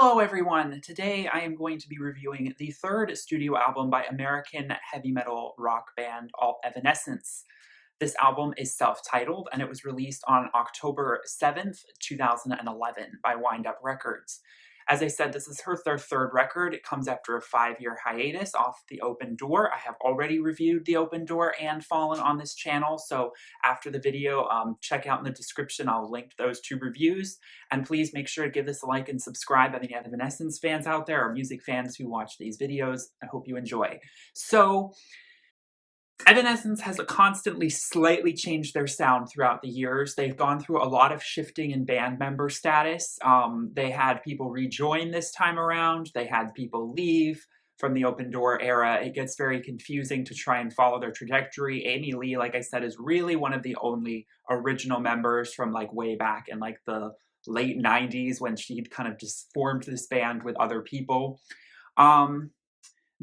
Hello everyone! Today I am going to be reviewing the third studio album by American heavy metal rock band Evanescence. This album is self-titled and it was released on October 7th, 2011 by Wind Up Records. As I said, this is their third record. It comes after a 5-year hiatus off The Open Door. I have already reviewed The Open Door and Fallen on this channel, so after the video, check out in the description. I'll link those two reviews. And please make sure to give this a like and subscribe. Any Evanescence fans out there or music fans who watch these videos, I hope you enjoy. So, Evanescence has constantly slightly changed their sound throughout the years. They've gone through a lot of shifting in band member status. They had people rejoin this time around. They had people leave from the Open Door era. It gets very confusing to try and follow their trajectory. Amy Lee, like I said, is really one of the only original members from like way back in like the late 90s when she'd kind of just formed this band with other people.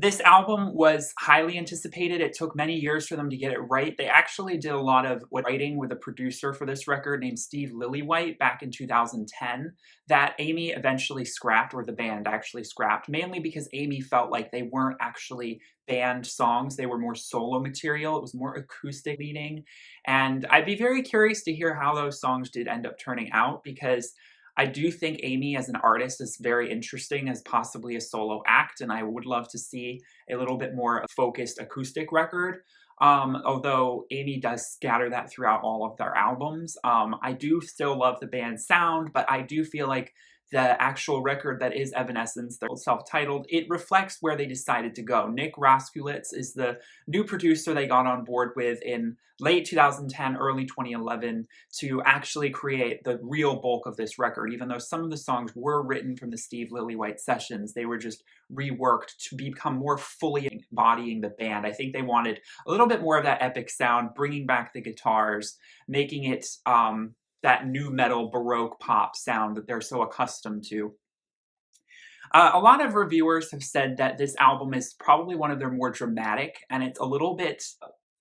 This album was highly anticipated. It took many years for them to get it right. They actually did a lot of writing with a producer for this record named Steve Lillywhite back in 2010 that Amy eventually scrapped, or the band actually scrapped, mainly because Amy felt like they weren't actually band songs. They were more solo material. It was more acoustic leaning. And I'd be very curious to hear how those songs did end up turning out, because I do think Amy as an artist is very interesting as possibly a solo act, and I would love to see a little bit more focused acoustic record. Although Amy does scatter that throughout all of their albums. I do still love the band's sound, but I do feel like the actual record that is Evanescence, they're self-titled, it reflects where they decided to go. Nick Raskulitz is the new producer they got on board with in late 2010, early 2011 to actually create the real bulk of this record. Even though some of the songs were written from the Steve Lillywhite sessions, they were just reworked to become more fully embodying the band. I think they wanted a little bit more of that epic sound, bringing back the guitars, making it that new metal Baroque pop sound that they're so accustomed to. A lot of reviewers have said that this album is probably one of their more dramatic, and it's a little bit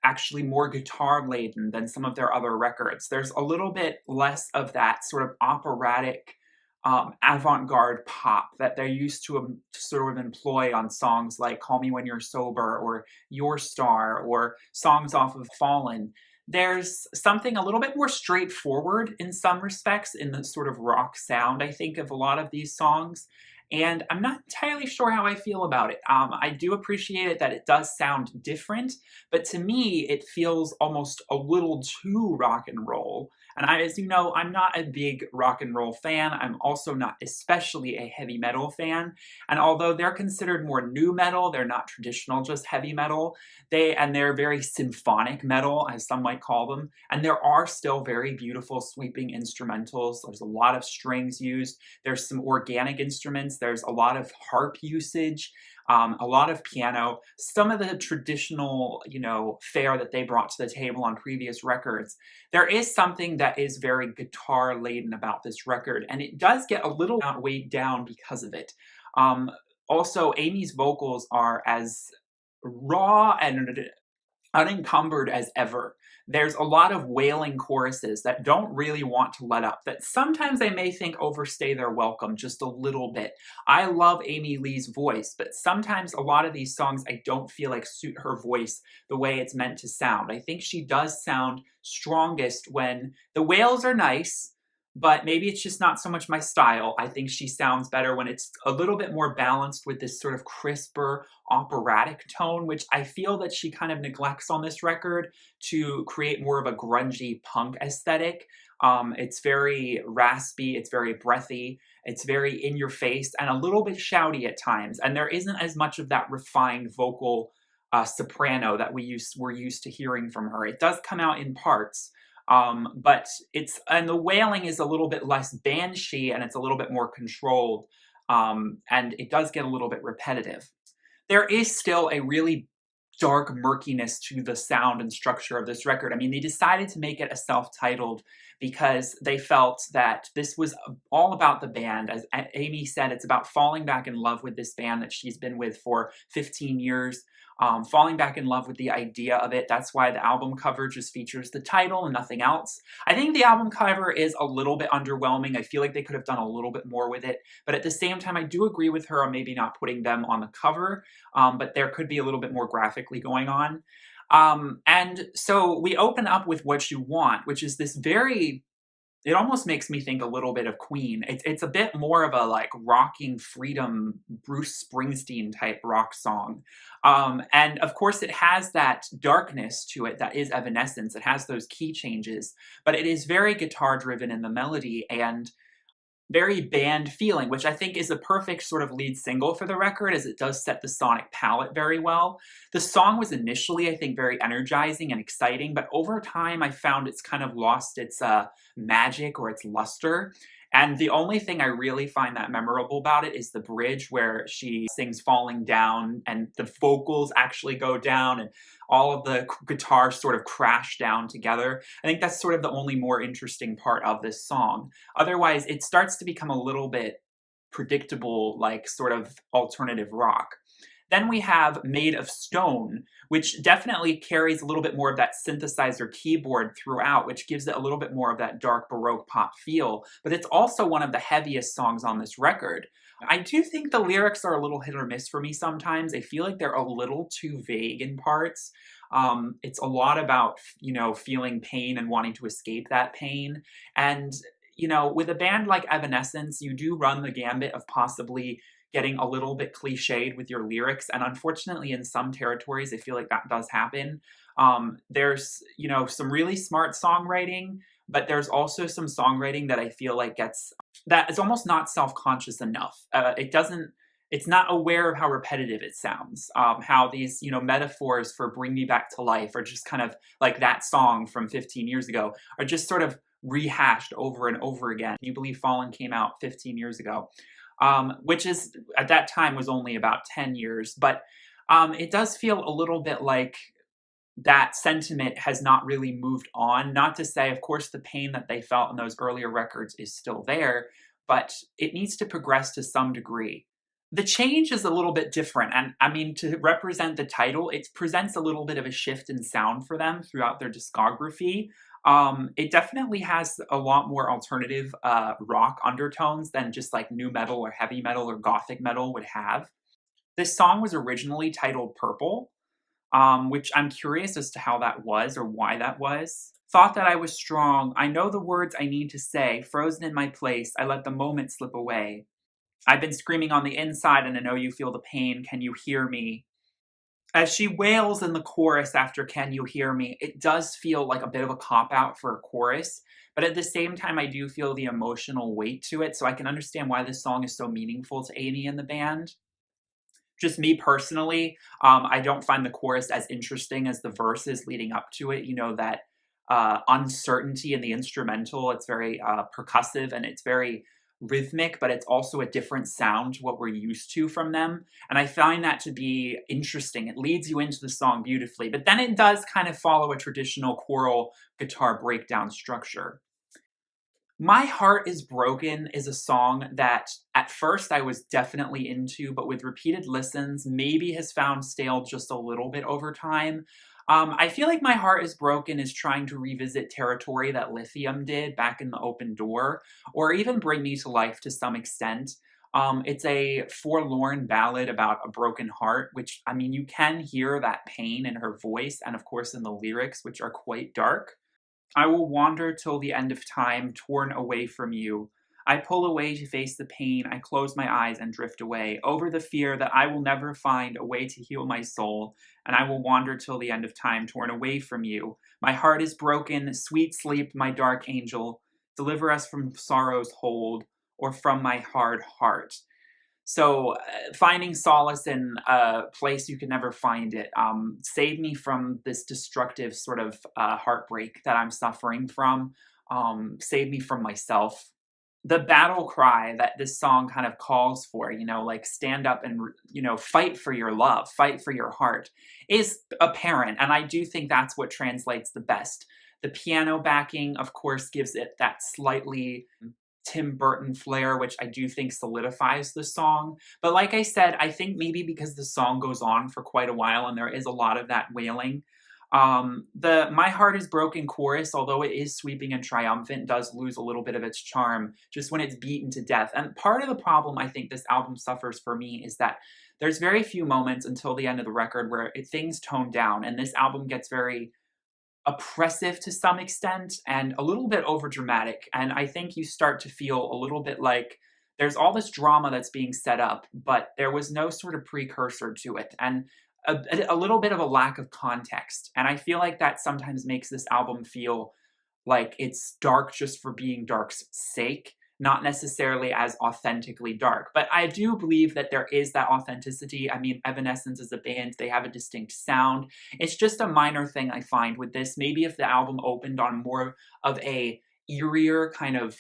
actually more guitar-laden than some of their other records. There's a little bit less of that sort of operatic avant-garde pop that they're used to sort of employ on songs like Call Me When You're Sober or Your Star or songs off of Fallen. There's something a little bit more straightforward in some respects in the sort of rock sound, I think, of a lot of these songs. And I'm not entirely sure how I feel about it. I do appreciate it that it does sound different, but to me, it feels almost a little too rock and roll. And as you know, I'm not a big rock and roll fan. I'm also not especially a heavy metal fan. And although they're considered more new metal, they're not traditional, just heavy metal. They're very symphonic metal, as some might call them. And there are still very beautiful sweeping instrumentals. There's a lot of strings used. There's some organic instruments. There's a lot of harp usage. A lot of piano, some of the traditional, fare that they brought to the table on previous records. There is something that is very guitar-laden about this record, and it does get a little weighed down because of it. Also, Amy's vocals are as raw and unencumbered as ever. There's a lot of wailing choruses that don't really want to let up, that sometimes I may think overstay their welcome just a little bit. I love Amy Lee's voice, but sometimes a lot of these songs I don't feel like suit her voice the way it's meant to sound. I think she does sound strongest when the wails are nice, but maybe it's just not so much my style. I think she sounds better when it's a little bit more balanced with this sort of crisper, operatic tone, which I feel that she kind of neglects on this record to create more of a grungy punk aesthetic. It's very raspy, it's very breathy, it's very in your face, and a little bit shouty at times. And there isn't as much of that refined vocal soprano that we're used to hearing from her. It does come out in parts. But the wailing is a little bit less banshee and it's a little bit more controlled, and it does get a little bit repetitive. There is still a really dark murkiness to the sound and structure of this record. I mean, they decided to make it a self-titled because they felt that this was all about the band. As Amy said, it's about falling back in love with this band that she's been with for 15 years. Falling back in love with the idea of it. That's why the album cover just features the title and nothing else. I think the album cover is a little bit underwhelming. I feel like they could have done a little bit more with it. But at the same time, I do agree with her on maybe not putting them on the cover. But there could be a little bit more graphically going on. And so we open up with What You Want, which is this very, it almost makes me think a little bit of Queen. It's a bit more of a like rocking freedom, Bruce Springsteen type rock song. And of course it has that darkness to it that is Evanescence. It has those key changes, but it is very guitar driven in the melody and very band feeling, which I think is a perfect sort of lead single for the record, as it does set the sonic palette very well. The song was initially, I think, very energizing and exciting, but over time I found it's kind of lost its magic or its luster. And the only thing I really find that memorable about it is the bridge where she sings Falling Down and the vocals actually go down and all of the guitars sort of crash down together. I think that's sort of the only more interesting part of this song. Otherwise, it starts to become a little bit predictable, like sort of alternative rock. Then we have Made of Stone, which definitely carries a little bit more of that synthesizer keyboard throughout, which gives it a little bit more of that dark Baroque pop feel. But it's also one of the heaviest songs on this record. I do think the lyrics are a little hit or miss for me sometimes. I feel like they're a little too vague in parts. It's a lot about, feeling pain and wanting to escape that pain. And, with a band like Evanescence, you do run the gambit of possibly getting a little bit cliched with your lyrics. And unfortunately, in some territories, I feel like that does happen. There's, some really smart songwriting, but there's also some songwriting that I feel like that is almost not self-conscious enough. It's not aware of how repetitive it sounds. How these, metaphors for Bring Me Back to Life are just kind of like that song from 15 years ago are just sort of rehashed over and over again. You believe Fallen came out 15 years ago. Which is, at that time, was only about 10 years. But it does feel a little bit like that sentiment has not really moved on. Not to say, of course, the pain that they felt in those earlier records is still there, but it needs to progress to some degree. The change is a little bit different. And I mean, to represent the title, it presents a little bit of a shift in sound for them throughout their discography. It definitely has a lot more alternative rock undertones than just like nu metal or heavy metal or gothic metal would have. This song was originally titled Purple, which I'm curious as to how that was or why that was. Thought that I was strong. I know the words I need to say. Frozen in my place. I let the moment slip away. I've been screaming on the inside and I know you feel the pain. Can you hear me? As she wails in the chorus after Can You Hear Me, it does feel like a bit of a cop-out for a chorus, but at the same time, I do feel the emotional weight to it, so I can understand why this song is so meaningful to Amy and the band. Just me personally, I don't find the chorus as interesting as the verses leading up to it. That uncertainty in the instrumental, it's very percussive and it's very rhythmic, but it's also a different sound to what we're used to from them. And I find that to be interesting. It leads you into the song beautifully, but then it does kind of follow a traditional choral guitar breakdown structure. My Heart is Broken is a song that at first I was definitely into, but with repeated listens, maybe has found stale just a little bit over time. I feel like My Heart is Broken is trying to revisit territory that Lithium did back in the Open Door, or even Bring Me to Life to some extent. It's a forlorn ballad about a broken heart, which, I mean, you can hear that pain in her voice and, of course, in the lyrics, which are quite dark. I will wander till the end of time, torn away from you. I pull away to face the pain. I close my eyes and drift away, over the fear that I will never find a way to heal my soul, and I will wander till the end of time, torn away from you. My heart is broken. Sweet sleep, my dark angel. Deliver us from sorrow's hold, or from my hard heart. So finding solace in a place you can never find it. Save me from this destructive sort of heartbreak that I'm suffering from. Save me from myself. The battle cry that this song kind of calls for, like stand up and, fight for your love, fight for your heart, is apparent. And I do think that's what translates the best. The piano backing, of course, gives it that slightly Tim Burton flair, which I do think solidifies the song. But like I said, I think maybe because the song goes on for quite a while and there is a lot of that wailing, the My Heart is Broken chorus, although it is sweeping and triumphant, does lose a little bit of its charm just when it's beaten to death. And part of the problem I think this album suffers for me is that there's very few moments until the end of the record where things tone down, and this album gets very oppressive to some extent and a little bit overdramatic. And I think you start to feel a little bit like there's all this drama that's being set up, but there was no sort of precursor to it. And a little bit of a lack of context. And I feel like that sometimes makes this album feel like it's dark just for being dark's sake, not necessarily as authentically dark. But I do believe that there is that authenticity. I mean, Evanescence is a band, they have a distinct sound. It's just a minor thing I find with this. Maybe if the album opened on more of a eerier kind of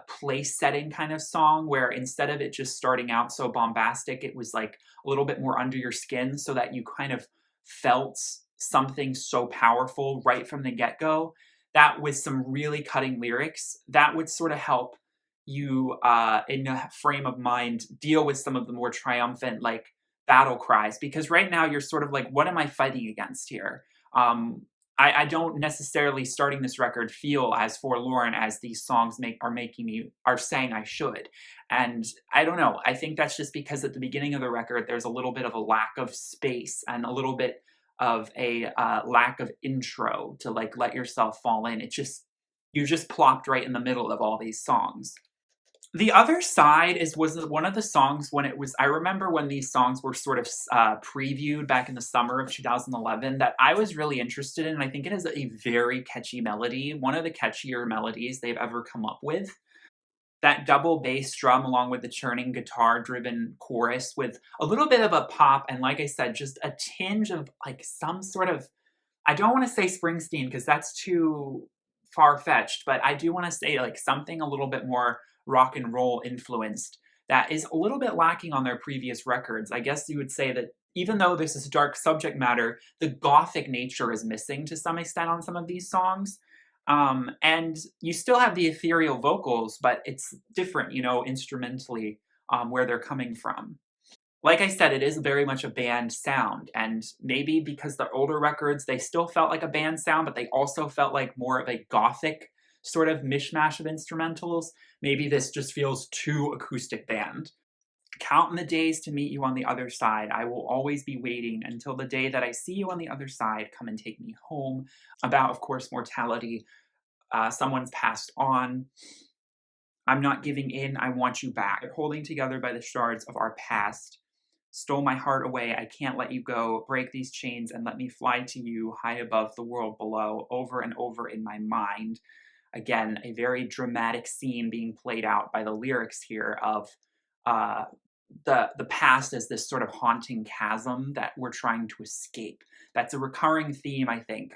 place setting kind of song where instead of it just starting out so bombastic, it was like a little bit more under your skin so that you kind of felt something so powerful right from the get-go, that with some really cutting lyrics, that would sort of help you in a frame of mind deal with some of the more triumphant like battle cries, because right now you're sort of like, what am I fighting against here? I don't necessarily starting this record feel as forlorn as these songs are saying I should. And I don't know, I think that's just because at the beginning of the record there's a little bit of a lack of space and a little bit of a lack of intro to like let yourself fall in. It just, you just plopped right in the middle of all these songs. The Other Side was one of the songs when it was, I remember when these songs were sort of previewed back in the summer of 2011 that I was really interested in. I think it is a very catchy melody, one of the catchier melodies they've ever come up with. That double bass drum along with the churning guitar driven chorus with a little bit of a pop and, like I said, just a tinge of like some sort of, I don't want to say Springsteen because that's too far-fetched, but I do want to say like something a little bit more rock and roll influenced that is a little bit lacking on their previous records. I guess you would say that even though this is dark subject matter, the gothic nature is missing to some extent on some of these songs. And you still have the ethereal vocals, but it's different, you know, instrumentally, where they're coming from. Like I said, it is very much a band sound, and maybe because the older records, they still felt like a band sound, but they also felt like more of a gothic sort of mishmash of instrumentals. Maybe this just feels too acoustic band. Counting the days to meet you on the other side. I will always be waiting until the day that I see you on the other side. Come and take me home. About, of course, mortality. Someone's passed on. I'm not giving in. I want you back. Holding together by the shards of our past. Stole my heart away. I can't let you go. Break these chains and let me fly to you high above the world below. Over and over in my mind. Again, a very dramatic scene being played out by the lyrics here of the past as this sort of haunting chasm that we're trying to escape. That's a recurring theme, I think.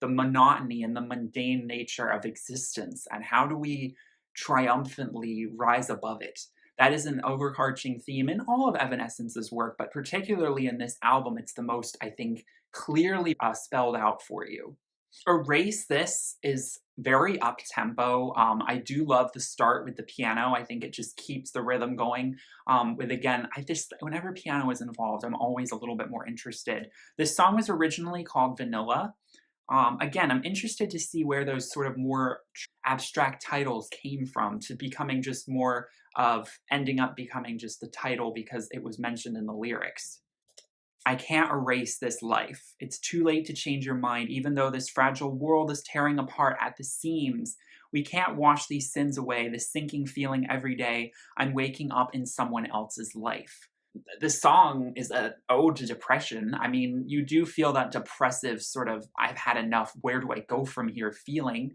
The monotony and the mundane nature of existence, and how do we triumphantly rise above it? That is an overarching theme in all of Evanescence's work, but particularly in this album, it's the most, I think, clearly spelled out for you. Erase This is very up-tempo. I do love the start with the piano. I think it just keeps the rhythm going. With, again, whenever piano is involved, I'm always a little bit more interested. This song was originally called Vanilla. Again, I'm interested to see where those sort of more abstract titles came from to becoming just more of ending up becoming just the title because it was mentioned in the lyrics. I can't erase this life. It's too late to change your mind, even though this fragile world is tearing apart at the seams. We can't wash these sins away, this sinking feeling every day. I'm waking up in someone else's life. The song is an ode to depression. I mean, you do feel that depressive sort of, I've had enough, where do I go from here feeling.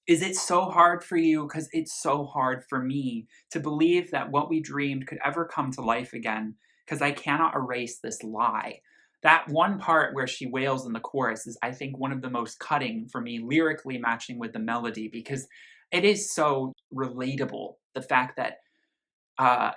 Is it so hard for you? Because it's so hard for me to believe that what we dreamed could ever come to life again, because I cannot erase this lie. That one part where she wails in the chorus is, I think, one of the most cutting for me, lyrically matching with the melody, because it is so relatable. The fact that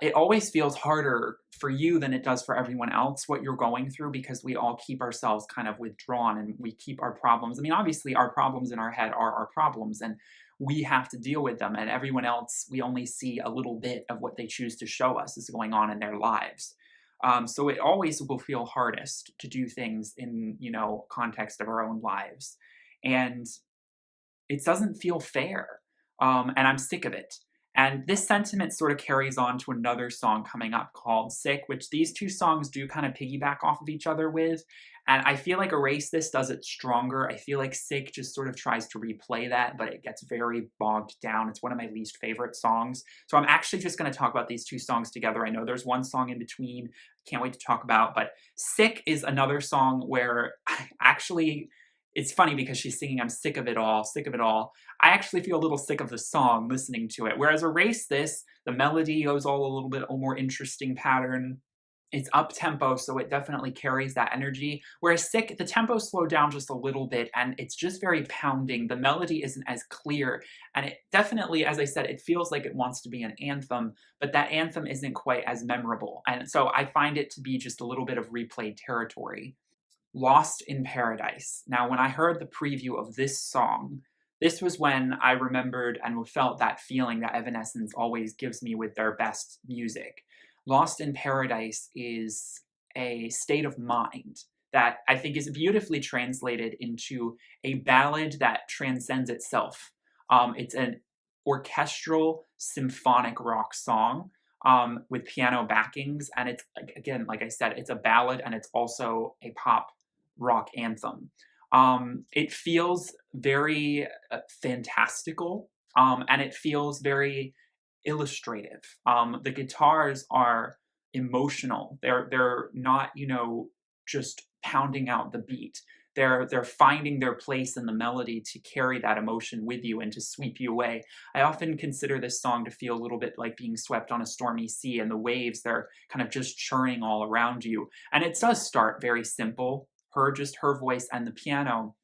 it always feels harder for you than it does for everyone else what you're going through because we all keep ourselves kind of withdrawn and we keep our problems. I mean, obviously, our problems in our head are our problems and we have to deal with them. And everyone else, we only see a little bit of what they choose to show us is going on in their lives. So it always will feel hardest to do things in, context of our own lives. And it doesn't feel fair. And I'm sick of it. And this sentiment sort of carries on to another song coming up called Sick, which these two songs do kind of piggyback off of each other with. And I feel like Erase This does it stronger. I feel like Sick just sort of tries to replay that, but it gets very bogged down. It's one of my least favorite songs. So I'm actually just going to talk about these two songs together. I know there's one song in between. Can't wait to talk about, but Sick is another song where I actually, it's funny because she's singing, I'm sick of it all, sick of it all. I actually feel a little sick of the song listening to it. Whereas Erase This, the melody goes all a little bit a more interesting pattern. It's up tempo, so it definitely carries that energy. Whereas Sick, the tempo slowed down just a little bit and it's just very pounding. The melody isn't as clear. And it definitely, as I said, it feels like it wants to be an anthem, but that anthem isn't quite as memorable. And so I find it to be just a little bit of replayed territory. Lost in Paradise. Now, when I heard the preview of this song, this was when I remembered and felt that feeling that Evanescence always gives me with their best music. Lost in Paradise is a state of mind that I think is beautifully translated into a ballad that transcends itself. It's an orchestral symphonic rock song with piano backings, and it's again, like I said, it's a ballad and it's also a pop rock anthem. It feels very fantastical, and it feels very illustrative. The guitars are emotional. They're not, just pounding out the beat. They're finding their place in the melody to carry that emotion with you and to sweep you away. I often consider this song to feel a little bit like being swept on a stormy sea, and the waves, they're kind of just churning all around you. And it does start very simple, just her voice and the piano.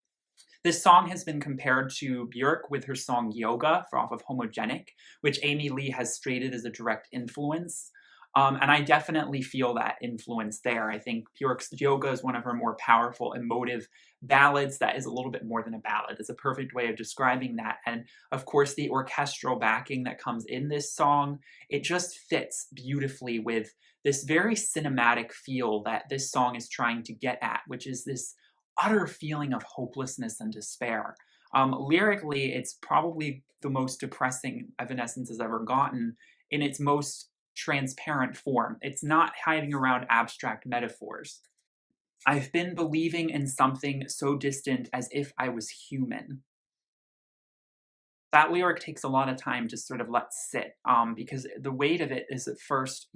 This song has been compared to Björk with her song Yoga off of Homogenic, which Amy Lee has stated as a direct influence. And I definitely feel that influence there. I think Björk's Yoga is one of her more powerful, emotive ballads that is a little bit more than a ballad. It's a perfect way of describing that. And of course, the orchestral backing that comes in this song, it just fits beautifully with this very cinematic feel that this song is trying to get at, which is this utter feeling of hopelessness and despair. Lyrically, it's probably the most depressing Evanescence has ever gotten in its most transparent form. It's not hiding around abstract metaphors. I've been believing in something so distant as if I was human. That lyric takes a lot of time to sort of let sit, because the weight of it is at first,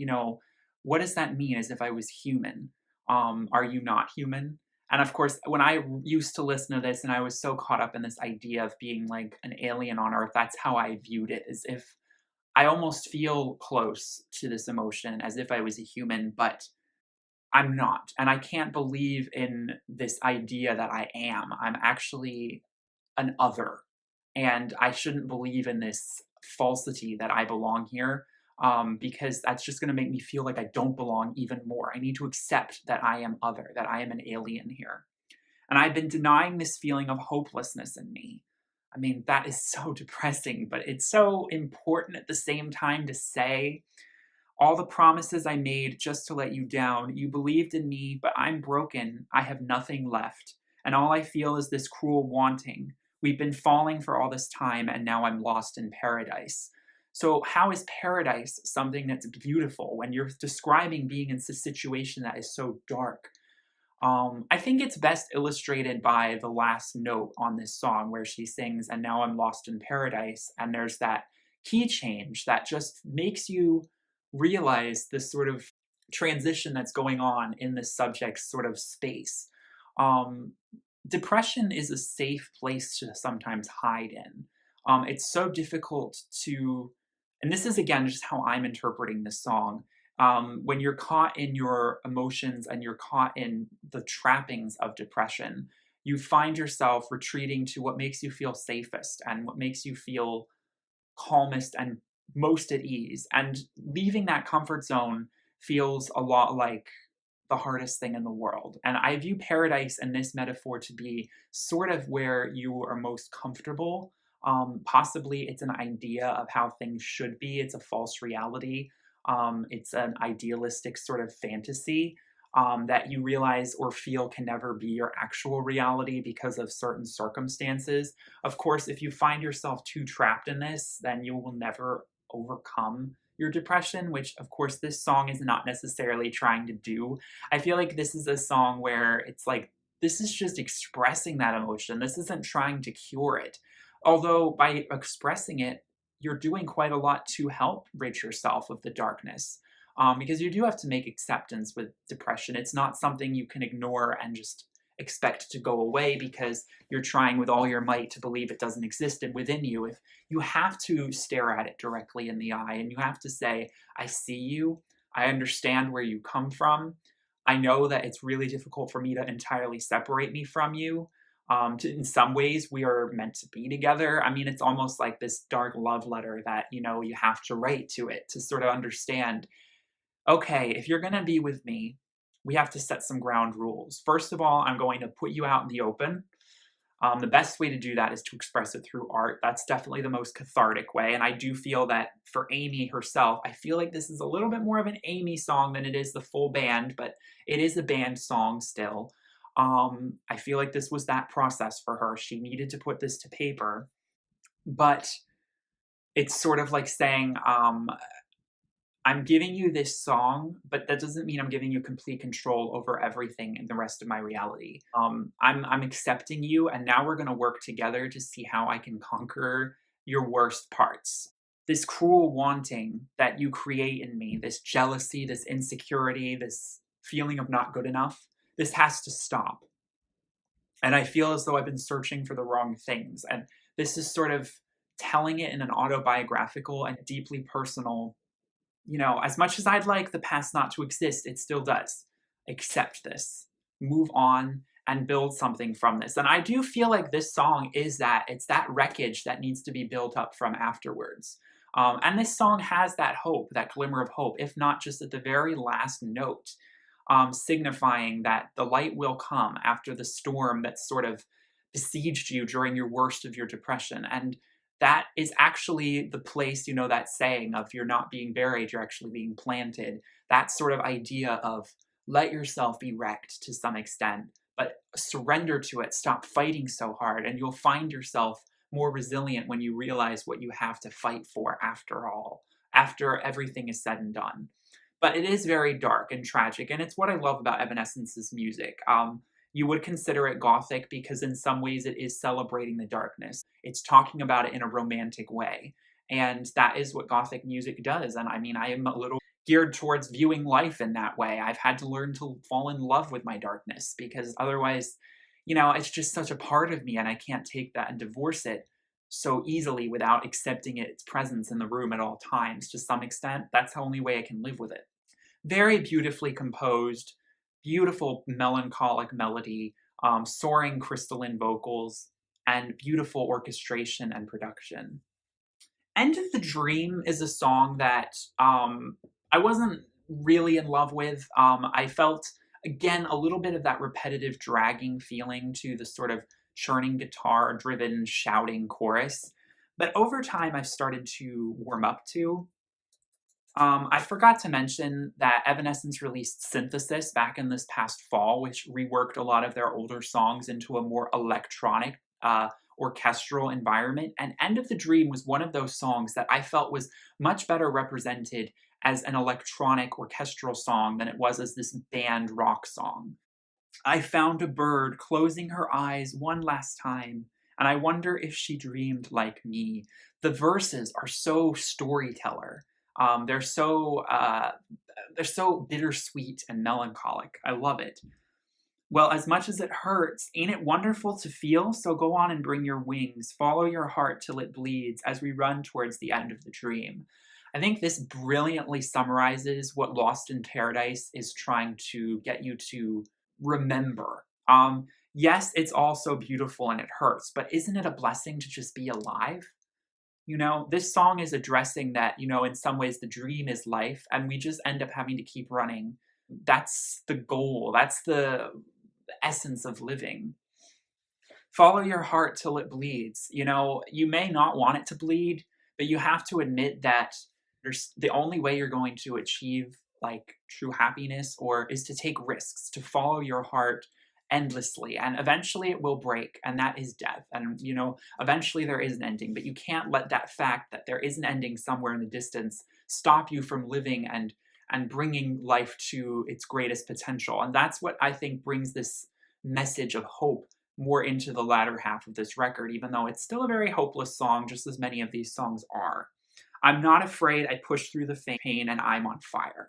what does that mean as if I was human? Are you not human? And of course, when I used to listen to this and I was so caught up in this idea of being like an alien on Earth, that's how I viewed it, as if I almost feel close to this emotion as if I was a human, but I'm not. And I can't believe in this idea that I am. I'm actually an other. And I shouldn't believe in this falsity that I belong here, because that's just going to make me feel like I don't belong even more. I need to accept that I am other, that I am an alien here. And I've been denying this feeling of hopelessness in me. I mean, that is so depressing, but it's so important at the same time to say. All the promises I made just to let you down, you believed in me, but I'm broken. I have nothing left. And all I feel is this cruel wanting. We've been falling for all this time, and now I'm lost in paradise. So, how is paradise something that's beautiful when you're describing being in a situation that is so dark? I think it's best illustrated by the last note on this song where she sings, and now I'm lost in paradise. And there's that key change that just makes you realize this sort of transition that's going on in this subject's sort of space. Um, Depression is a safe place to sometimes hide in. It's so difficult to, and this is again just how I'm interpreting this song. When you're caught in your emotions and you're caught in the trappings of depression, you find yourself retreating to what makes you feel safest and what makes you feel calmest and most at ease. And leaving that comfort zone feels a lot like the hardest thing in the world. And I view paradise in this metaphor to be sort of where you are most comfortable. Possibly it's an idea of how things should be, it's a false reality. It's an idealistic sort of fantasy that you realize or feel can never be your actual reality because of certain circumstances. Of course, if you find yourself too trapped in this, then you will never overcome your depression, which of course this song is not necessarily trying to do. I feel like this is a song where it's like, this is just expressing that emotion. This isn't trying to cure it. Although by expressing it, you're doing quite a lot to help rid yourself of the darkness. Because you do have to make acceptance with depression. It's not something you can ignore and just expect to go away because you're trying with all your might to believe it doesn't exist within you. If you have to stare at it directly in the eye and you have to say, I see you, I understand where you come from. I know that it's really difficult for me to entirely separate me from you. In some ways, we are meant to be together. I mean, it's almost like this dark love letter that, you have to write to it to sort of understand, okay, if you're going to be with me, we have to set some ground rules. First of all, I'm going to put you out in the open. The best way to do that is to express it through art. That's definitely the most cathartic way. And I do feel that for Amy herself, I feel like this is a little bit more of an Amy song than it is the full band, but it is a band song still. I feel like this was that process for her. She needed to put this to paper, but it's sort of like saying, I'm giving you this song, but that doesn't mean I'm giving you complete control over everything in the rest of my reality. I'm accepting you, and now we're gonna work together to see how I can conquer your worst parts. This cruel wanting that you create in me, this jealousy, this insecurity, this feeling of not good enough, this has to stop. And I feel as though I've been searching for the wrong things. And this is sort of telling it in an autobiographical and deeply personal, as much as I'd like the past not to exist, it still does. Accept this, move on, and build something from this. And I do feel like this song is that. It's that wreckage that needs to be built up from afterwards. And this song has that hope, that glimmer of hope, if not just at the very last note, signifying that the light will come after the storm that sort of besieged you during your worst of your depression. And that is actually the place, that saying of you're not being buried, you're actually being planted. That sort of idea of let yourself be wrecked to some extent, but surrender to it, stop fighting so hard, and you'll find yourself more resilient when you realize what you have to fight for after all, after everything is said and done. But it is very dark and tragic, and it's what I love about Evanescence's music. You would consider it gothic because in some ways it is celebrating the darkness. It's talking about it in a romantic way. And that is what gothic music does. And I mean, I am a little geared towards viewing life in that way. I've had to learn to fall in love with my darkness because otherwise, it's just such a part of me and I can't take that and divorce it so easily without accepting its presence in the room at all times. To some extent, that's the only way I can live with it. Very beautifully composed, beautiful melancholic melody, soaring crystalline vocals, and beautiful orchestration and production. End of the Dream is a song that I wasn't really in love with. I felt, again, a little bit of that repetitive dragging feeling to the sort of churning guitar driven shouting chorus. But over time, I've started to warm up to. I forgot to mention that Evanescence released Synthesis back in this past fall, which reworked a lot of their older songs into a more electronic, orchestral environment. And End of the Dream was one of those songs that I felt was much better represented as an electronic orchestral song than it was as this band rock song. I found a bird closing her eyes one last time, and I wonder if she dreamed like me. The verses are so storyteller. They're so bittersweet and melancholic. I love it. Well, as much as it hurts, ain't it wonderful to feel? So go on and bring your wings. Follow your heart till it bleeds as we run towards the end of the dream. I think this brilliantly summarizes what Lost in Paradise is trying to get you to remember. Yes, it's all so beautiful and it hurts, but isn't it a blessing to just be alive? You know, this song is addressing that, you know, in some ways the dream is life and we just end up having to keep running. That's the goal. That's the essence of living. Follow your heart till it bleeds. You know, you may not want it to bleed, but you have to admit that there's the only way you're going to achieve like true happiness or is to take risks, to follow your heart endlessly. And eventually it will break, and that is death. And you know, eventually there is an ending, but you can't let that fact that there is an ending somewhere in the distance stop you from living and bringing life to its greatest potential. And that's what I think brings this message of hope more into the latter half of this record, even though it's still a very hopeless song, just as many of these songs are. I'm not afraid, I push through the pain, and I'm on fire.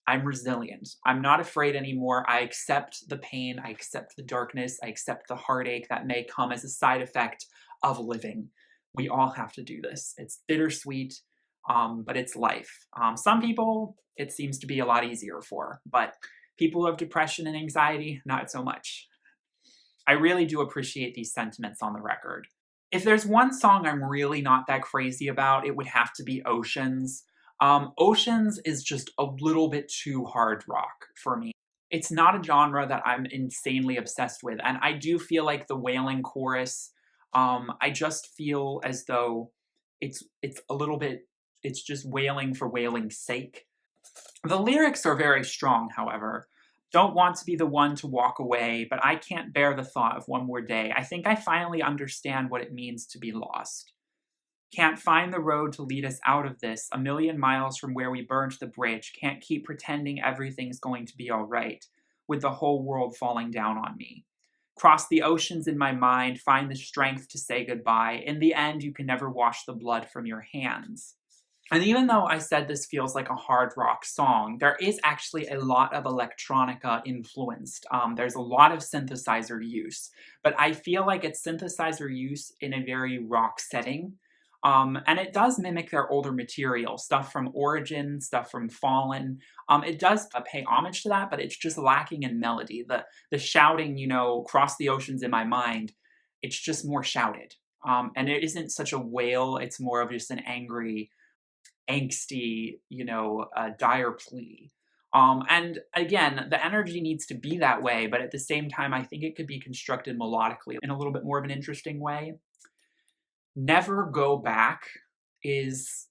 I'm resilient. I'm not afraid anymore. I accept the pain, I accept the darkness, I accept the heartache that may come as a side effect of living. We all have to do this. It's bittersweet, but it's life. Some people, it seems to be a lot easier for, but people who have depression and anxiety, not so much. I really do appreciate these sentiments on the record. If there's one song I'm really not that crazy about, it would have to be Oceans. Oceans is just a little bit too hard rock for me. It's not a genre that I'm insanely obsessed with, and I do feel like the wailing chorus, I just feel as though it's a little bit, it's just wailing for wailing's sake. The lyrics are very strong, however. Don't want to be the one to walk away, but I can't bear the thought of one more day. I think I finally understand what it means to be lost. Can't find the road to lead us out of this, a million miles from where we burned the bridge. Can't keep pretending everything's going to be all right, with the whole world falling down on me. Cross the oceans in my mind, find the strength to say goodbye. In the end, you can never wash the blood from your hands. And even though I said this feels like a hard rock song, there is actually a lot of electronica influenced. There's a lot of synthesizer use, but I feel like it's synthesizer use in a very rock setting. And it does mimic their older material, stuff from Origin, stuff from Fallen. It does pay homage to that, but it's just lacking in melody. The shouting, you know, cross the oceans in my mind, it's just more shouted. And it isn't such a wail, it's more of just an angry, angsty, you know, dire plea. And again, the energy needs to be that way, but at the same time, I think it could be constructed melodically in a little bit more of an interesting way. Never Go Back is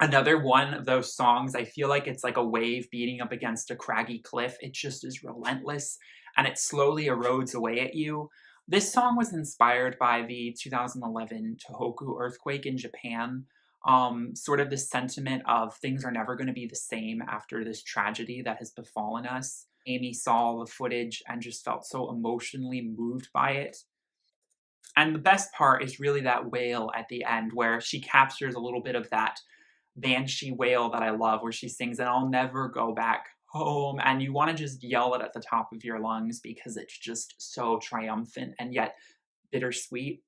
another one of those songs. I feel like it's like a wave beating up against a craggy cliff. It just is relentless and it slowly erodes away at you. This song was inspired by the 2011 Tohoku earthquake in Japan. Sort of this sentiment of things are never going to be the same after this tragedy that has befallen us. Amy saw the footage and just felt so emotionally moved by it. And the best part is really that wail at the end where she captures a little bit of that banshee wail that I love, where she sings, and I'll never go back home. And you want to just yell it at the top of your lungs because it's just so triumphant and yet bittersweet.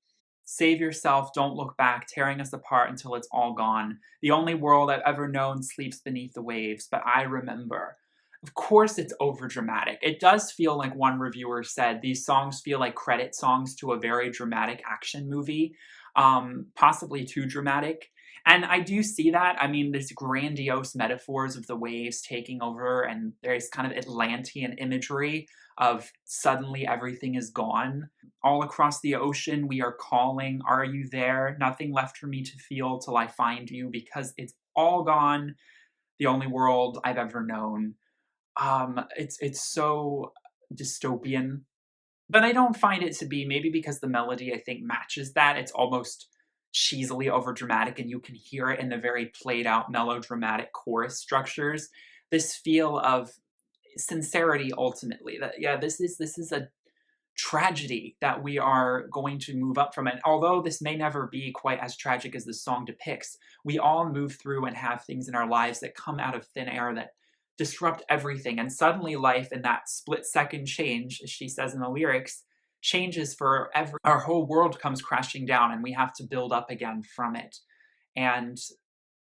Save yourself, don't look back, tearing us apart until it's all gone. The only world I've ever known sleeps beneath the waves, but I remember. Of course it's overdramatic. It does feel like one reviewer said, these songs feel like credit songs to a very dramatic action movie, possibly too dramatic. And I do see that. I mean, there's grandiose metaphors of the waves taking over, and there's kind of Atlantean imagery of suddenly everything is gone. All across the ocean, we are calling, are you there? Nothing left for me to feel till I find you, because it's all gone. The only world I've ever known. It's so dystopian, but I don't find it to be, maybe because the melody I think matches that. It's almost cheesily overdramatic, and you can hear it in the very played out melodramatic chorus structures. This feel of sincerity ultimately, that yeah, this is a tragedy that we are going to move up from. And although this may never be quite as tragic as the song depicts, we all move through and have things in our lives that come out of thin air that disrupt everything. And suddenly life in that split second change, as she says in the lyrics, changes forever. Our whole world comes crashing down and we have to build up again from it. And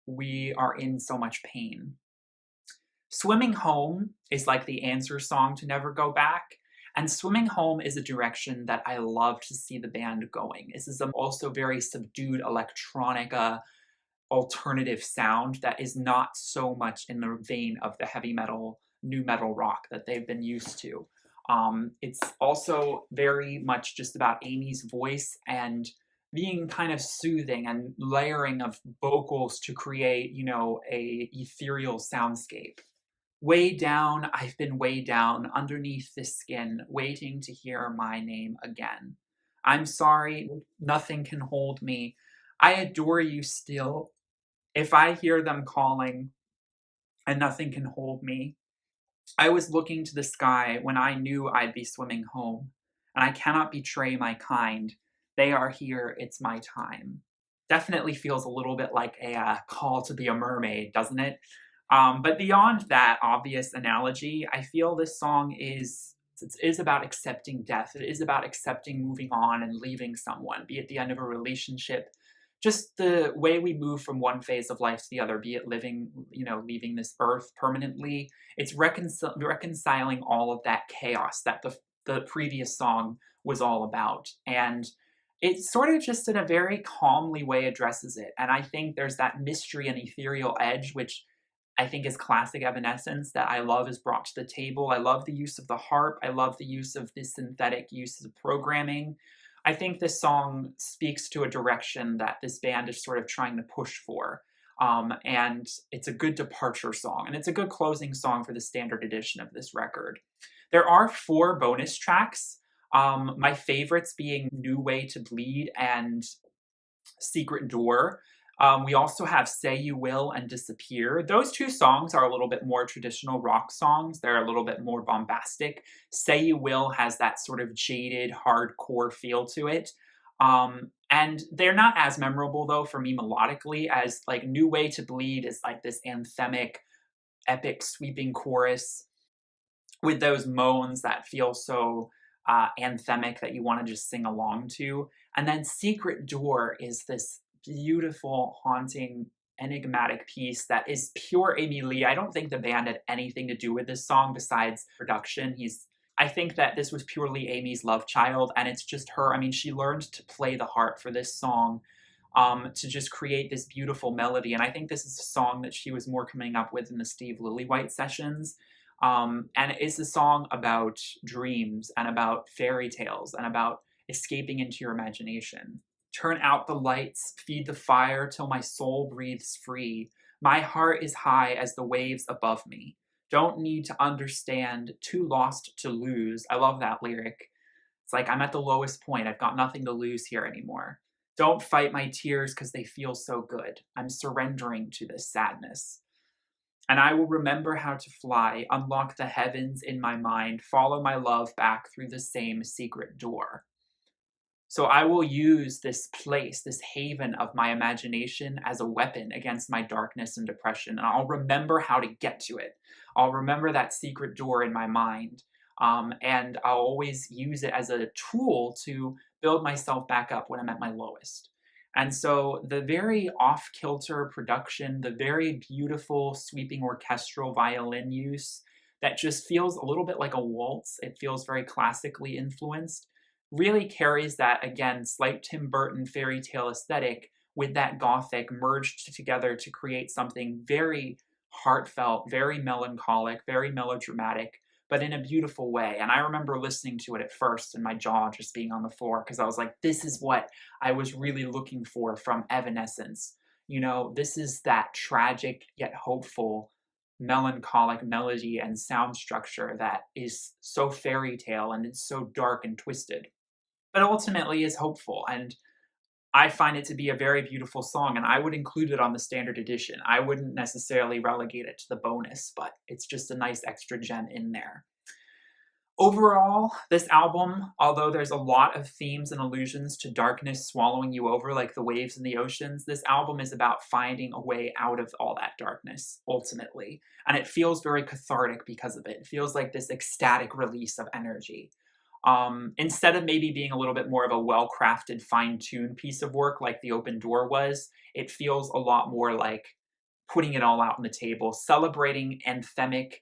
we are in so much pain. Swimming Home is like the answer song to Never Go Back. And Swimming Home is a direction that I love to see the band going. This is also very subdued electronica alternative sound that is not so much in the vein of the heavy metal, new metal rock that they've been used to. It's also very much just about Amy's voice and being kind of soothing and layering of vocals to create, a ethereal soundscape. Way down, I've been way down underneath the skin, waiting to hear my name again. I'm sorry, nothing can hold me. I adore you still. If I hear them calling and nothing can hold me, I was looking to the sky when I knew I'd be swimming home, and I cannot betray my kind. They are here, it's my time. Definitely feels a little bit like a call to be a mermaid, doesn't it? But beyond that obvious analogy, I feel this song is about accepting death. It is about accepting moving on and leaving someone, be it the end of a relationship, just the way we move from one phase of life to the other, be it living, leaving this earth permanently. It's reconciling all of that chaos that the previous song was all about. And it sort of just in a very calmly way addresses it. And I think there's that mystery and ethereal edge, which I think is classic Evanescence that I love is brought to the table. I love the use of the harp. I love the use of the synthetic uses of programming. I think this song speaks to a direction that this band is sort of trying to push for. And it's a good departure song, and it's a good closing song for the standard edition of this record. There are 4 bonus tracks, my favorites being New Way to Bleed and Secret Door. We also have Say You Will and Disappear. Those 2 songs are a little bit more traditional rock songs. They're a little bit more bombastic. Say You Will has that sort of jaded, hardcore feel to it. And they're not as memorable, though, for me melodically, as like New Way to Bleed is like this anthemic, epic, sweeping chorus with those moans that feel so anthemic that you want to just sing along to. And then Secret Door is this beautiful, haunting, enigmatic piece that is pure Amy Lee. I don't think the band had anything to do with this song besides production. I think that this was purely Amy's love child, and it's just her. I mean, she learned to play the harp for this song to just create this beautiful melody. And I think this is a song that she was more coming up with in the Steve Lillywhite sessions. And it's a song about dreams and about fairy tales and about escaping into your imagination. Turn out the lights, feed the fire till my soul breathes free. My heart is high as the waves above me. Don't need to understand, too lost to lose. I love that lyric. It's like, I'm at the lowest point. I've got nothing to lose here anymore. Don't fight my tears because they feel so good. I'm surrendering to this sadness. And I will remember how to fly, unlock the heavens in my mind, follow my love back through the same secret door. So I will use this place, this haven of my imagination as a weapon against my darkness and depression. And I'll remember how to get to it. I'll remember that secret door in my mind. And I'll always use it as a tool to build myself back up when I'm at my lowest. And so the very off-kilter production, the very beautiful sweeping orchestral violin use that just feels a little bit like a waltz, it feels very classically influenced, really carries that, again, slight Tim Burton fairy tale aesthetic with that gothic merged together to create something very heartfelt, very melancholic, very melodramatic, but in a beautiful way. And I remember listening to it at first and my jaw just being on the floor because I was like, this is what I was really looking for from Evanescence. This is that tragic yet hopeful, melancholic melody and sound structure that is so fairy tale and it's so dark and twisted, but ultimately is hopeful. And I find it to be a very beautiful song, and I would include it on the standard edition. I wouldn't necessarily relegate it to the bonus, but it's just a nice extra gem in there. Overall, this album, although there's a lot of themes and allusions to darkness swallowing you over like the waves in the oceans, this album is about finding a way out of all that darkness, ultimately. And it feels very cathartic because of it. It feels like this ecstatic release of energy. Instead of maybe being a little bit more of a well-crafted, fine-tuned piece of work like The Open Door was, it feels a lot more like putting it all out on the table, celebrating anthemic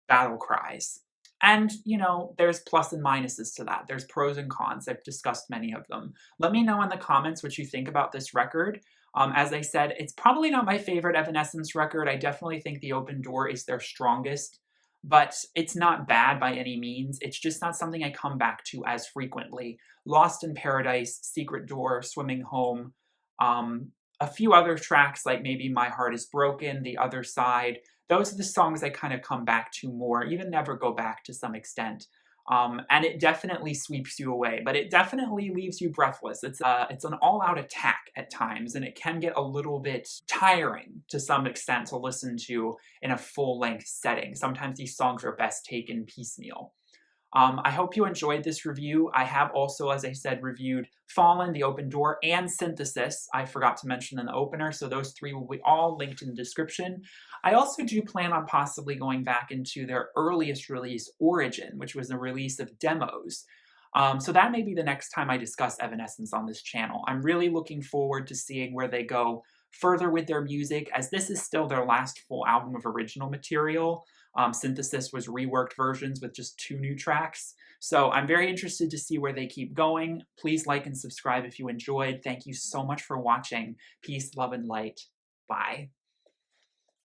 battle cries. And, you know, there's plus and minuses to that. There's pros and cons. I've discussed many of them. Let me know in the comments what you think about this record. As I said, it's probably not my favorite Evanescence record. I definitely think The Open Door is their strongest, but it's not bad by any means. It's just not something I come back to as frequently. Lost in Paradise, Secret Door, Swimming Home, um, a few other tracks like maybe My Heart is Broken, The Other Side. Those are the songs I kind of come back to more, even Never Go Back to some extent. And it definitely sweeps you away, but it definitely leaves you breathless. It's an all-out attack at times, and it can get a little bit tiring to some extent to listen to in a full-length setting. Sometimes these songs are best taken piecemeal. I hope you enjoyed this review. I have also, as I said, reviewed Fallen, The Open Door, and Synthesis. I forgot to mention in the opener, so those three will be all linked in the description. I also do plan on possibly going back into their earliest release, Origin, which was a release of demos. So that may be the next time I discuss Evanescence on this channel. I'm really looking forward to seeing where they go further with their music, as this is still their last full album of original material. Synthesis was reworked versions with just 2 new tracks. So I'm very interested to see where they keep going. Please like and subscribe if you enjoyed. Thank you so much for watching. Peace, love, and light. Bye.